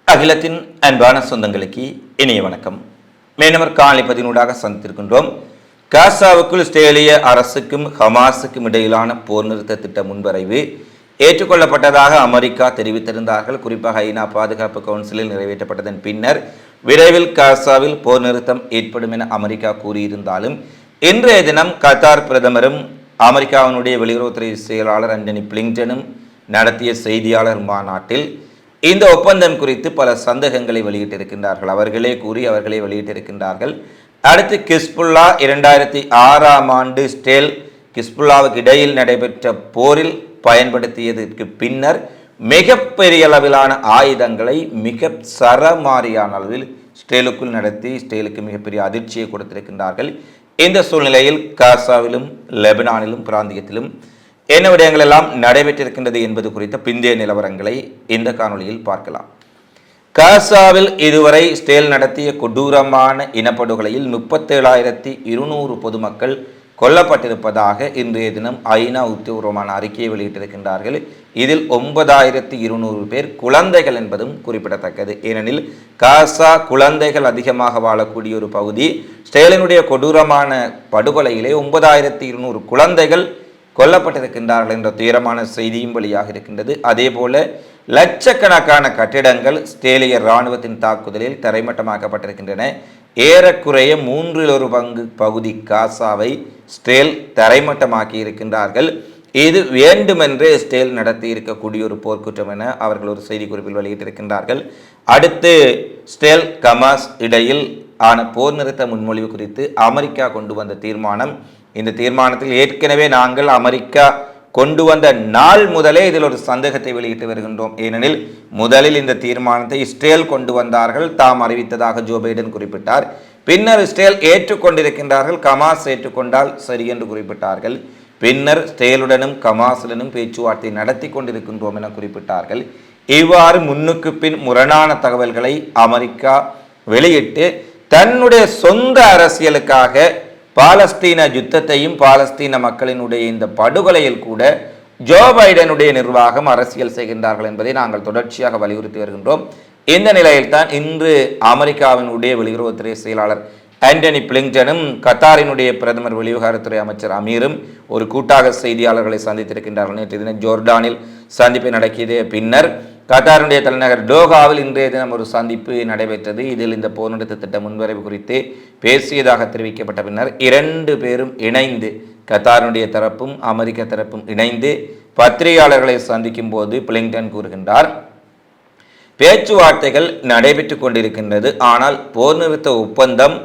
அகிலத்தின் அன்பான சொந்தங்களுக்கு இனிய வணக்கம். மேனவர் காலைப்பதினூடாக சந்தித்திருக்கின்றோம். காசாவுக்குள் இஸ்ரேலிய அரசுக்கும் ஹமாஸுக்கும் இடையிலான போர் நிறுத்த திட்ட முன்வரைவு ஏற்றுக்கொள்ளப்பட்டதாக அமெரிக்கா தெரிவித்திருந்தார்கள். குறிப்பாக ஐநா பாதுகாப்பு கவுன்சிலில் நிறைவேற்றப்பட்டதன் பின்னர் விரைவில் காசாவில் போர் நிறுத்தம் ஏற்படும் என அமெரிக்கா கூறியிருந்தாலும் இன்றைய தினம் கத்தார் பிரதமரும் அமெரிக்காவினுடைய வெளியுறவுத்துறை செயலாளர் ஆண்டனி பிளிங்டனும் நடத்திய செய்தியாளர் மாநாட்டில் இந்த ஒப்பந்தம் குறித்து பல சந்தேகங்களை வெளியிட்டிருக்கின்றார்கள். அவர்களே கூறி அவர்களே வெளியிட்டிருக்கின்றார்கள். அடுத்து கிஸ்புல்லா 2006ஆம் ஆண்டு ஸ்டேல் கிஸ்புல்லாவுக்கு இடையில் நடைபெற்ற போரில் பயன்படுத்தியதற்கு பின்னர் மிகப்பெரிய அளவிலான ஆயுதங்களை மிக சரமாரியான அளவில் ஸ்டேலுக்குள் நடத்தி ஸ்டேலுக்கு மிகப்பெரிய அதிர்ச்சியை கொடுத்திருக்கின்றார்கள். இந்த சூழ்நிலையில் காசாவிலும் லெபனானிலும் பிராந்தியத்திலும் என்ன விடயங்கள் எல்லாம் நடைபெற்றிருக்கின்றது என்பது குறித்த பிந்தைய நிலவரங்களை இந்த காணொலியில் பார்க்கலாம். காசாவில் இதுவரை இஸ்ரேல் நடத்திய கொடூரமான இனப்படுகொலையில் 37,200 பொதுமக்கள் கொல்லப்பட்டிருப்பதாக இன்றைய தினம் ஐநா உத்தியோகமான அறிக்கையை வெளியிட்டிருக்கின்றார்கள். இதில் 9,200 பேர் குழந்தைகள் என்பதும் குறிப்பிடத்தக்கது. ஏனெனில் காசா குழந்தைகள் அதிகமாக வாழக்கூடிய ஒரு பகுதி. இஸ்ரேலினுடைய கொடூரமான படுகொலையிலே 9,200 குழந்தைகள் கொல்லப்பட்டிருக்கின்றார்கள் என்ற துயரமான செய்தியும் வெளியாக இருக்கின்றது. அதே போல லட்சக்கணக்கான கட்டிடங்கள் இஸ்ரேலிய இராணுவத்தின் தாக்குதலில் தரைமட்டமாக்கப்பட்டிருக்கின்றன. ஏறக்குறைய 1/3 பகுதி காசாவை இஸ்ரேல் தரைமட்டமாக்கி இருக்கின்றார்கள். இது வேண்டுமென்றே இஸ்ரேல் நடத்தி இருக்கக்கூடிய ஒரு போர்க்குற்றம் என அவர்கள் ஒரு செய்தி குறிப்பில் வெளியிட்டிருக்கின்றார்கள். அடுத்து இஸ்ரேல் ஹமாஸ் இடையில் ஆன போர் நிறுத்த முன்மொழிவு குறித்து அமெரிக்கா கொண்டு வந்த தீர்மானம், இந்த தீர்மானத்தில் ஏற்கனவே நாங்கள் அமெரிக்கா கொண்டு வந்த நாள் முதலே இதில் ஒரு சந்தேகத்தை வெளியிட்டு வருகின்றோம். ஏனெனில் முதலில் இந்த தீர்மானத்தை இஸ்ரேல் கொண்டு வந்தார்கள், தாம் அறிவித்ததாக ஜோ பைடன் குறிப்பிட்டார். பின்னர் இஸ்ரேல் ஏற்றுக்கொண்டிருக்கின்றார்கள், ஹமாஸ் ஏற்றுக்கொண்டால் சரி என்று குறிப்பிட்டார்கள். பின்னர் இஸ்ரேலுடனும் ஹமாஸுடனும் பேச்சுவார்த்தை நடத்தி கொண்டிருக்கின்றோம் என குறிப்பிட்டார்கள். இவ்வாறு முன்னுக்கு பின் முரணான தகவல்களை அமெரிக்கா வெளியிட்டு தன்னுடைய சொந்த அரசியலுக்காக பாலஸ்தீன யுத்தத்தையும் பாலஸ்தீன மக்களினுடைய இந்த படுகொலையில் கூட ஜோ பைடனுடைய நிர்வாகம் அரசியல் செய்கின்றார்கள் என்பதை நாங்கள் தொடர்ச்சியாக வலியுறுத்தி வருகின்றோம். இந்த நிலையில்தான் இன்று அமெரிக்காவினுடைய வெளியுறவுத்துறை செயலாளர் ஆண்டனி பிளிங்டனும் கத்தாரினுடைய பிரதமர் வெளிவிவகாரத்துறை அமைச்சர் அமீரும் ஒரு கூட்டாக செய்தியாளர்களை சந்தித்திருக்கின்றார்கள். நேற்று தினம் ஜோர்டானில் சந்திப்பை நடக்கிய பின்னர் கத்தாருடைய தலைநகர் டோஹாவில் இன்றைய தினம் ஒரு சந்திப்பு நடைபெற்றது. இதில் இந்த போர் நிறுத்த திட்ட முன்வரைவு குறித்து பேசியதாக தெரிவிக்கப்பட்ட பின்னர் 2 பேரும் இணைந்து, கத்தாருடைய தரப்பும் அமெரிக்க தரப்பும் இணைந்து பத்திரிகையாளர்களை சந்திக்கும் போது பிளிங்டன் கூறுகின்றார், பேச்சுவார்த்தைகள் நடைபெற்று கொண்டிருக்கின்றது, ஆனால் போர் நிறுத்த ஒப்பந்தம்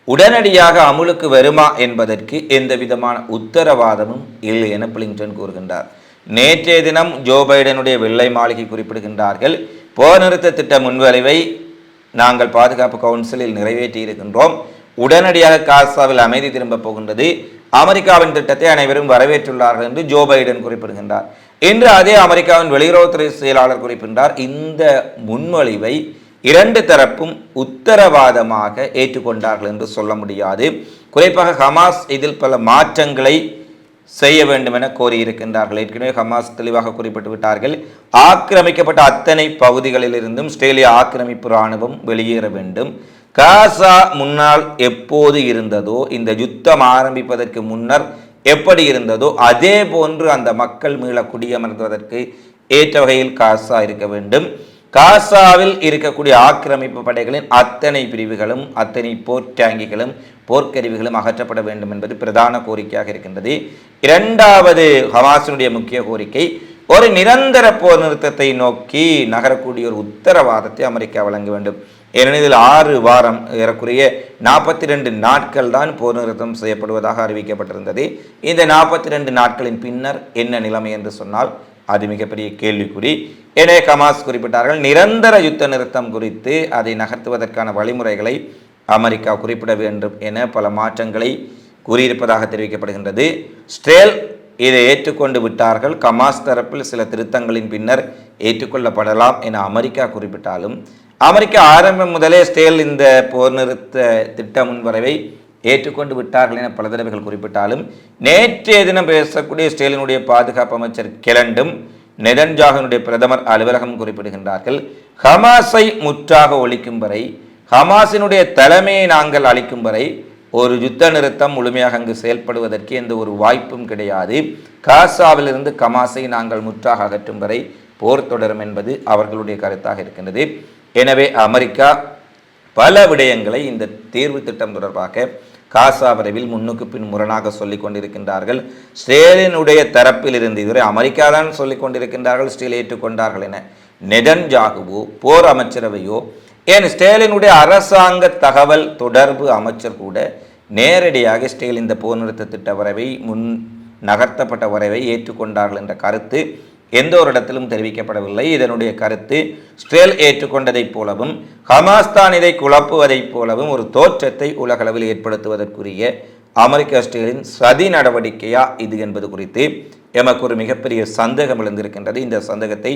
உடனடியாக அமுலுக்கு வருமா என்பதற்கு எந்த விதமான உத்தரவாதமும் இல்லை என பிளிங்டன் கூறுகின்றார். நேற்றைய தினம் ஜோ பைடனுடைய வெள்ளை மாளிகை குறிப்பிடுகின்றார்கள், போர் நிறுத்த திட்ட முன்வரைவை நாங்கள் பாதுகாப்பு கவுன்சிலில் நிறைவேற்றி இருக்கின்றோம், உடனடியாக காசாவில் அமைதி திரும்ப போகின்றது, அமெரிக்காவின் திட்டத்தை அனைவரும் வரவேற்றுள்ளார்கள் என்று ஜோ பைடன் குறிப்பிடுகின்றார். இன்று அதே அமெரிக்காவின் வெளியுறவுத்துறை செயலாளர் குறிப்பிட்டார், இந்த முன்மொழிவை 2 தரப்பும் உத்தரவாதமாக ஏற்றுக்கொண்டார்கள் என்று சொல்ல முடியாது. குறிப்பாக ஹமாஸ் இதில் பல மாற்றங்களை செய்ய வேண்டும் என கோரியிருக்கின்றார்கள். ஏற்கனவே ஹமாஸ் தெளிவாக குறிப்பிட்டு விட்டார்கள், ஆக்கிரமிக்கப்பட்ட அத்தனை பகுதிகளிலிருந்தும் இஸ்ரேலிய ஆக்கிரமிப்பு இராணுவம் வெளியேற வேண்டும். காசா முன்னால் எப்போது இருந்ததோ, இந்த யுத்தம் ஆரம்பிப்பதற்கு முன்னர் எப்படி இருந்ததோ அதே போன்று அந்த மக்கள் மீள குடியமர்வதற்கு ஏற்ற வகையில் காசா இருக்க வேண்டும். காசாவில் இருக்கக்கூடிய ஆக்கிரமிப்பு படைகளின் அத்தனை பிரிவுகளும் அத்தனை போர் டேங்கிகளும் போர்க்கருவிகளும் அகற்றப்பட வேண்டும் என்பது பிரதான கோரிக்கையாக இருக்கின்றது. 2வது ஹமாஸினுடைய முக்கிய கோரிக்கை, ஒரு நிரந்தர போர் நிறுத்தத்தை நோக்கி நகரக்கூடிய ஒரு உத்தரவாதத்தை அமெரிக்கா வழங்க வேண்டும். ஏனெனில் 6 வாரம் ஏறக்குறைய 42 நாட்கள் தான் போர் நிறுத்தம் செய்யப்படுவதாக அறிவிக்கப்பட்டிருந்தது. இந்த 42 நாட்களின் பின்னர் என்ன நிலைமை என்று சொன்னால் அது மிகப்பெரிய கேள்விக்குறி. எனவே ஹமாஸ் குறிப்பிட்டார்கள், நிரந்தர யுத்த நிறுத்தம் குறித்து அதை நகர்த்துவதற்கான வழிமுறைகளை அமெரிக்கா குறிப்பிட வேண்டும் என பல மாற்றங்களை கூறியிருப்பதாக தெரிவிக்கப்படுகின்றது. இஸ்ரேல் இதை ஏற்றுக்கொண்டு விட்டார்கள், ஹமாஸ் தரப்பில் சில திருத்தங்களின் பின்னர் ஏற்றுக்கொள்ளப்படலாம் என அமெரிக்கா குறிப்பிட்டாலும், அமெரிக்கா ஆரம்பம் முதலே இஸ்ரேல் இந்த போர் நிறுத்த திட்ட முன்வரைவை ஏற்றுக்கொண்டு விட்டார்கள் என பல தடவைகள் குறிப்பிட்டாலும், நேற்றைய தினம் பேசக்கூடிய இஸ்ரேலினுடைய பாதுகாப்பு அமைச்சர் கெலண்டும் நெதன்யாகுவினுடைய பிரதமர் அலுவலகம் குறிப்பிடுகின்றார்கள். ஹமாஸை முற்றாக ஒழிக்கும் வரை, ஹமாஸினுடைய தலைமையை நாங்கள் அளிக்கும் வரை ஒரு யுத்த நிறுத்தம் முழுமையாக அங்கு செயல்படுவதற்கு எந்த ஒரு வாய்ப்பும் கிடையாது. காசாவிலிருந்து ஹமாஸை நாங்கள் முற்றாக அகற்றும் வரை போர் தொடரும் என்பது அவர்களுடைய கருத்தாக இருக்கின்றது. எனவே அமெரிக்கா பல விடயங்களை இந்த தீர்வு திட்டம் தொடர்பாக காசா விரைவில் முன்னுக்கு பின் முரணாக சொல்லிக் கொண்டிருக்கின்றார்கள். இஸ்ரேலினுடைய தரப்பில் இருந்து இதுவரை அமெரிக்கா தான் சொல்லிக் கொண்டிருக்கின்றார்கள், இஸ்ரேல் ஏற்றுக்கொண்டார்கள் என. நெதன்யாகுவோ போர் அமைச்சரவையோ ஏன் இஸ்ரேலினுடைய அரசாங்க தகவல் தொடர்பு அமைச்சர் கூட நேரடியாக இஸ்ரேல் இந்த போர் நிறுத்த திட்ட வரைவை நகர்த்தப்பட்ட வரைவை ஏற்றுக்கொண்டார்கள் என்ற கருத்து எந்த ஒரு இடத்திலும் தெரிவிக்கப்படவில்லை. இதனுடைய கருத்து இஸ்ரேல் ஏற்றுக்கொண்டதைப் போலவும் ஹமாஸ் தான் இதை குழப்புவதைப் போலவும் ஒரு தோற்றத்தை உலகளவில் ஏற்படுத்துவதற்குரிய அமெரிக்க இஸ்ரேலின் சதி நடவடிக்கையா இது என்பது குறித்து எமக்கு ஒரு மிகப்பெரிய சந்தேகம் எழுந்திருக்கின்றது. இந்த சந்தேகத்தை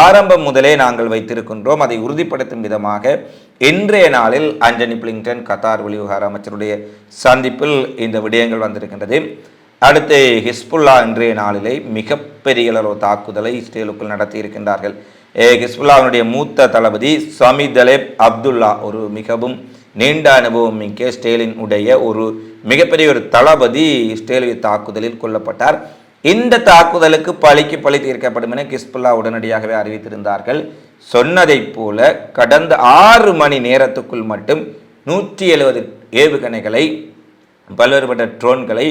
ஆரம்பம் முதலே நாங்கள் வைத்திருக்கின்றோம். அதை உறுதிப்படுத்தும் விதமாக இன்றைய நாளில் ஆண்டனி பிளிங்டன் கத்தார் வெளிவிவகார அமைச்சருடைய சந்திப்பில் இந்த விடயங்கள் வந்திருக்கின்றது. அடுத்து ஹிஸ்புல்லா இன்றைய நாளிலே மிகப்பெரிய அளவு தாக்குதலை இஸ்ரேலுக்குள் நடத்தி இருக்கின்றார்கள். ஹிஸ்புல்லாவினுடைய மூத்த தளபதி சமீத் அலேப் அப்துல்லா, ஒரு மிகவும் நீண்ட அனுபவம் மிக்க இஸ்ரேலினுடைய ஒரு மிகப்பெரிய ஒரு தளபதி இஸ்ரேலிய தாக்குதலில் கொல்லப்பட்டார். இந்த தாக்குதலுக்கு பழிக்கு பழி தீர்க்கப்படும் என ஹிஸ்புல்லா உடனடியாகவே அறிவித்திருந்தார்கள். சொன்னதைப் போல கடந்த 6 மணி நேரத்துக்குள் மட்டும் 170 ஏவுகணைகளை, பல்வேறுபட்ட ட்ரோன்களை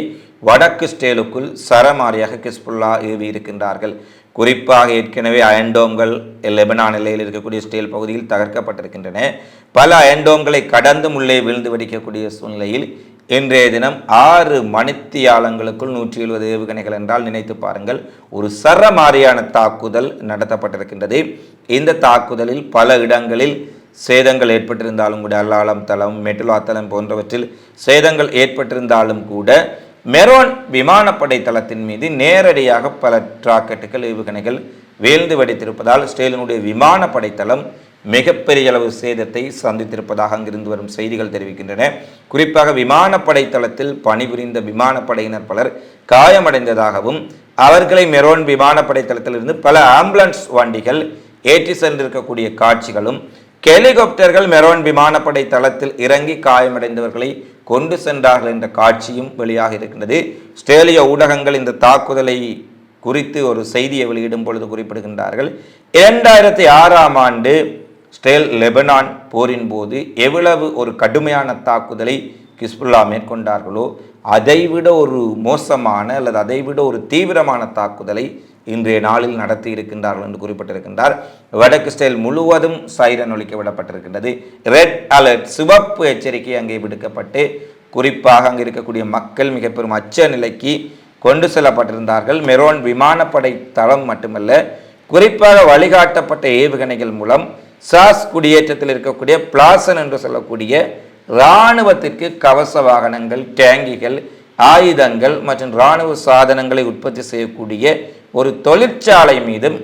வடக்கு இஸ்ரேலுக்குள் சரமாரியாக ஹிஸ்புல்லா ஏவி இருக்கின்றார்கள். குறிப்பாக ஏற்கனவே அயன்டோம்கள் லெபனான் எல்லையில் இருக்கக்கூடிய இஸ்ரேல் பகுதியில் தகர்க்கப்பட்டிருக்கின்றன. பல அயன்டோம்களை கடந்து உள்ளே விழுந்து வெடிக்கக்கூடிய சூழ்நிலையில் இன்றைய தினம் 6 மணித்தியாலங்களுக்குள் 170 ஏவுகணைகள் என்றால் நினைத்து பாருங்கள். ஒரு சரமாரியான தாக்குதல் நடத்தப்பட்டிருக்கின்றது. இந்த தாக்குதலில் பல இடங்களில் சேதங்கள் ஏற்பட்டிருந்தாலும் கூட, அல்லாலம் தளம், மெட்டுலா தளம் போன்றவற்றில் சேதங்கள் ஏற்பட்டிருந்தாலும் கூட, மெரோன் விமானப்படை தளத்தின் மீது நேரடியாக பல ராக்கெட்டுகள், ஏவுகணைகள் வீழ்ந்து வெடித்திருப்பதால் இஸ்ரேலினுடைய விமானப்படை தளம் மிகப்பெரிய அளவு சேதத்தை சந்தித்திருப்பதாக அங்கிருந்து வரும் செய்திகள் தெரிவிக்கின்றன. குறிப்பாக விமானப்படை தளத்தில் பணிபுரிந்த விமானப்படையினர் பலர் காயமடைந்ததாகவும், அவர்களை மெரோன் விமானப்படை தளத்திலிருந்து பல ஆம்புலன்ஸ் வண்டிகள் ஏற்றி சென்றிருக்கக்கூடிய காட்சிகளும், ஹெலிகாப்டர்கள் மெரோன் விமானப்படை தளத்தில் இறங்கி காயமடைந்தவர்களை கொண்டு சென்றார்கள் என்ற காட்சியும் வெளியாக இருக்கின்றது. இஸ்ரேலிய ஊடகங்கள் இந்த தாக்குதலை குறித்து ஒரு செய்தியை வெளியிடும் பொழுது குறிப்பிடுகின்றார்கள், 2006ஆம் ஆண்டு இஸ்ரேல் லெபனான் போரின் போது எவ்வளவு ஒரு கடுமையான தாக்குதலை ஹிஸ்புல்லா மேற்கொண்டார்களோ அதைவிட ஒரு மோசமான அல்லது அதைவிட ஒரு தீவிரமான தாக்குதலை இன்றைய நாளில் நடத்தி இருக்கின்றார்கள் என்று குறிப்பிட்டிருக்கின்றார். வடக்கு இஸ்ரேல் முழுவதும் சைரன் ஒலிக்க விடப்பட்டிருக்கின்றது. ரெட் அலர்ட், சிவப்பு எச்சரிக்கை அங்கே விடுக்கப்பட்டு குறிப்பாக அங்கே இருக்கக்கூடிய மக்கள் மிக பெரும் அச்ச நிலைக்கு கொண்டு செல்லப்பட்டிருந்தார்கள். மெரோன் விமானப்படை தளம் மட்டுமல்ல, குறிப்பாக வழிகாட்டப்பட்ட ஏவுகணைகள் மூலம் சாஸ் குடியேற்றத்தில் இருக்கக்கூடிய பிளாசன் என்று சொல்லக்கூடிய இராணுவத்திற்கு கவச வாகனங்கள், டேங்கிகள், ஆயுதங்கள் மற்றும் இராணுவ சாதனங்களை உற்பத்தி செய்யக்கூடிய ஒரு தொழிற்சாலை மீதும்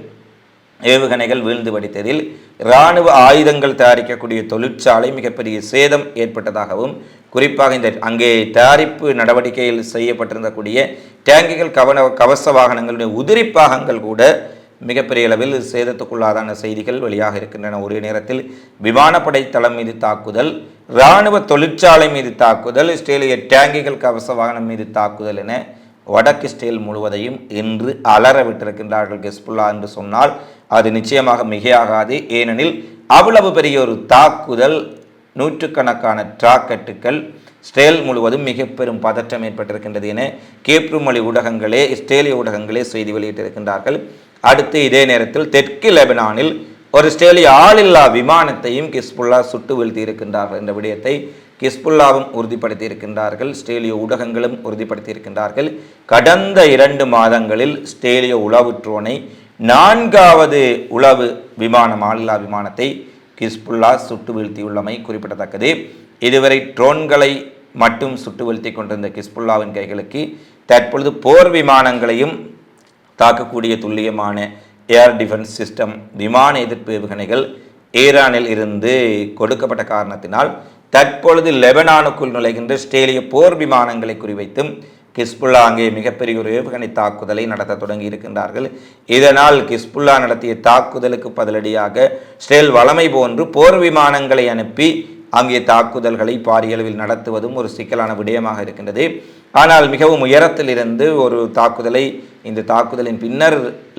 ஏவுகணைகள் வீழ்ந்து வெடித்ததில் இராணுவ ஆயுதங்கள் தயாரிக்கக்கூடிய தொழிற்சாலை மிகப்பெரிய சேதம் ஏற்பட்டதாகவும், குறிப்பாக இந்த அங்கே தயாரிப்பு நடவடிக்கையில் செய்யப்பட்டிருந்தக்கூடிய டேங்கிகள், கவச வாகனங்களுடைய உதிரி பாகங்கள் கூட மிகப்பெரிய அளவில் சேதத்துக்குள்ளாதான செய்திகள் வெளியாக இருக்கின்றன. ஒரே நேரத்தில் விமானப்படை தளம் மீது தாக்குதல், இராணுவ தொழிற்சாலை மீது தாக்குதல், இஸ்ரேலிய டேங்கிகள், கவச வாகனம் மீது தாக்குதல் என வடக்கு இஸ்ரேல் முழுவதையும் இன்று அலற விட்டிருக்கின்றார்கள். ஹிஸ்புல்லா என்று சொன்னால் அது நிச்சயமாக மிகையாகாது. ஏனெனில் அவ்வளவு பெரிய ஒரு தாக்குதல், நூற்றுக்கணக்கான ராக்கெட்டுகள், இஸ்ரேல் முழுவதும் மிக பெரும் பதற்றம் ஏற்பட்டிருக்கின்றது என கேப்ரு மொழி ஊடகங்களே, இஸ்ரேலிய ஊடகங்களே செய்தி வெளியிட்டிருக்கின்றார்கள். அடுத்து இதே நேரத்தில் தெற்கு லெபனானில் ஒரு இஸ்ரேலிய ஆளில்லா விமானத்தையும் ஹிஸ்புல்லா சுட்டு வீழ்த்தி இருக்கின்றார்கள் என்ற விடயத்தை ஹிஸ்புல்லாவும் உறுதிப்படுத்தி இருக்கின்றார்கள். இஸ்ரேலிய ஊடகங்களும் உறுதிப்படுத்தி இருக்கின்றார்கள். கடந்த 2 மாதங்களில் இஸ்ரேலிய உளவு ட்ரோனை 4வது உளவு விமானம், ஆளில்லா விமானத்தை ஹிஸ்புல்லா சுட்டு வீழ்த்தியுள்ளமை குறிப்பிடத்தக்கது. இதுவரை ட்ரோன்களை மட்டும் சுட்டு வீழ்த்தி கொண்டிருந்த ஹிஸ்புல்லாவின் கைகளுக்கு தற்பொழுது போர் விமானங்களையும் தாக்கக்கூடிய துல்லியமான ஏர் டிஃபென்ஸ் சிஸ்டம், விமான எதிர்ப்பு ஏவுகணைகள் ஈரானில் இருந்து கொடுக்கப்பட்ட காரணத்தினால் தற்பொழுது லெபனானுக்குள் நுழைகின்ற இஸ்ரேலிய போர் விமானங்களை குறிவைத்தும் கிஸ்புல்லா அங்கே மிகப்பெரிய ஒரு ஏவுகணை தாக்குதலை நடத்த தொடங்கி இருக்கின்றார்கள். இதனால் கிஸ்புல்லா நடத்திய தாக்குதலுக்கு பதிலடியாக இஸ்ரேல் வளமை போன்று போர் விமானங்களை அனுப்பி அங்கே தாக்குதல்களை பாரிய அளவில் நடத்துவதும் ஒரு சிக்கலான விடயமாக இருக்கின்றது. ஆனால் மிகவும் உயரத்தில் இருந்து ஒரு தாக்குதலை இந்த தாக்குதலின் பின்னர்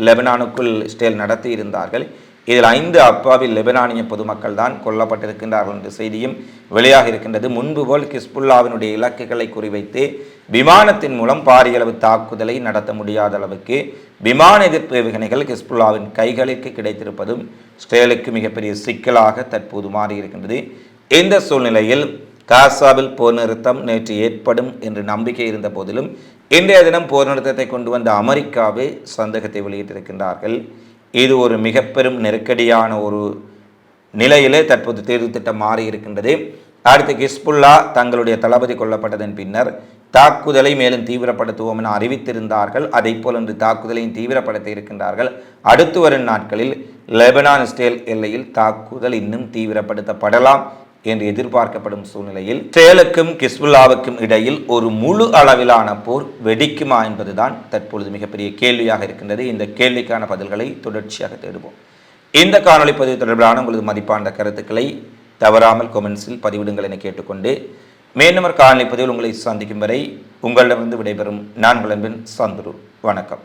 லெபனானுக்குள் இஸ்ரேல் நடத்தி இருந்தார்கள். இதில் 5 அப்பாவி லெபனானிய பொதுமக்கள் தான் கொல்லப்பட்டிருக்கின்றார்கள் என்ற செய்தியும் வெளியாக இருக்கின்றது. முன்பு போல் கிஸ்புல்லாவினுடைய இலக்குகளை குறிவைத்து விமானத்தின் மூலம் பாரிய அளவு தாக்குதலை நடத்த முடியாத அளவுக்கு விமான எதிர்ப்பு ஏவுகணைகள் கிஸ்புல்லாவின் கைகளுக்கு கிடைத்திருப்பதும் இஸ்ரேலுக்கு மிகப்பெரிய சிக்கலாக தற்போது மாறியிருக்கின்றது. இந்த சூழ்நிலையில் காசாவில் போர் நிறுத்தம் நேற்று ஏற்படும் என்று நம்பிக்கை இருந்த போதிலும் இன்றைய தினம் போர் நிறுத்தத்தை கொண்டு வந்த அமெரிக்காவே சந்தேகத்தை வெளியிட்டிருக்கின்றார்கள். இது ஒரு மிக பெரும் நெருக்கடியான ஒரு நிலையிலே தற்போது தேர்வு திட்டம் மாறி இருக்கின்றது. அடுத்து ஹிஸ்புல்லா தங்களுடைய தளபதி கொல்லப்பட்டதன் பின்னர் தாக்குதலை மேலும் தீவிரப்படுத்துவோம் என அறிவித்திருந்தார்கள். அதை போல் இன்று தாக்குதலையும் தீவிரப்படுத்தி இருக்கின்றார்கள். அடுத்து வரும் நாட்களில் லெபனான் இஸ்ரேல் எல்லையில் தாக்குதல் இன்னும் தீவிரப்படுத்தப்படலாம் என்று எதிர்பார்க்கப்படும் சூழ்நிலையில் இஸ்ரேலுக்கும் கிஸ்புல்லாவுக்கும் இடையில் ஒரு முழு அளவிலான போர் வெடிக்குமா என்பதுதான் தற்பொழுது மிகப்பெரிய கேள்வியாக இருக்கின்றது. இந்த கேள்விக்கான பதில்களை தொடர்ச்சியாக தேடுவோம். இந்த காணொலி பதிவு தொடர்பிலான உங்களது மதிப்பான கருத்துக்களை தவறாமல் கொமெண்ட்ஸில் பதிவிடுங்கள் என கேட்டுக்கொண்டு மேலும் ஒரு காணொலி பதிவில் உங்களை சந்திக்கும் வரை உங்களிடமிருந்து விடைபெறும் நான் உங்கள் அன்பின் சந்துரு. வணக்கம்.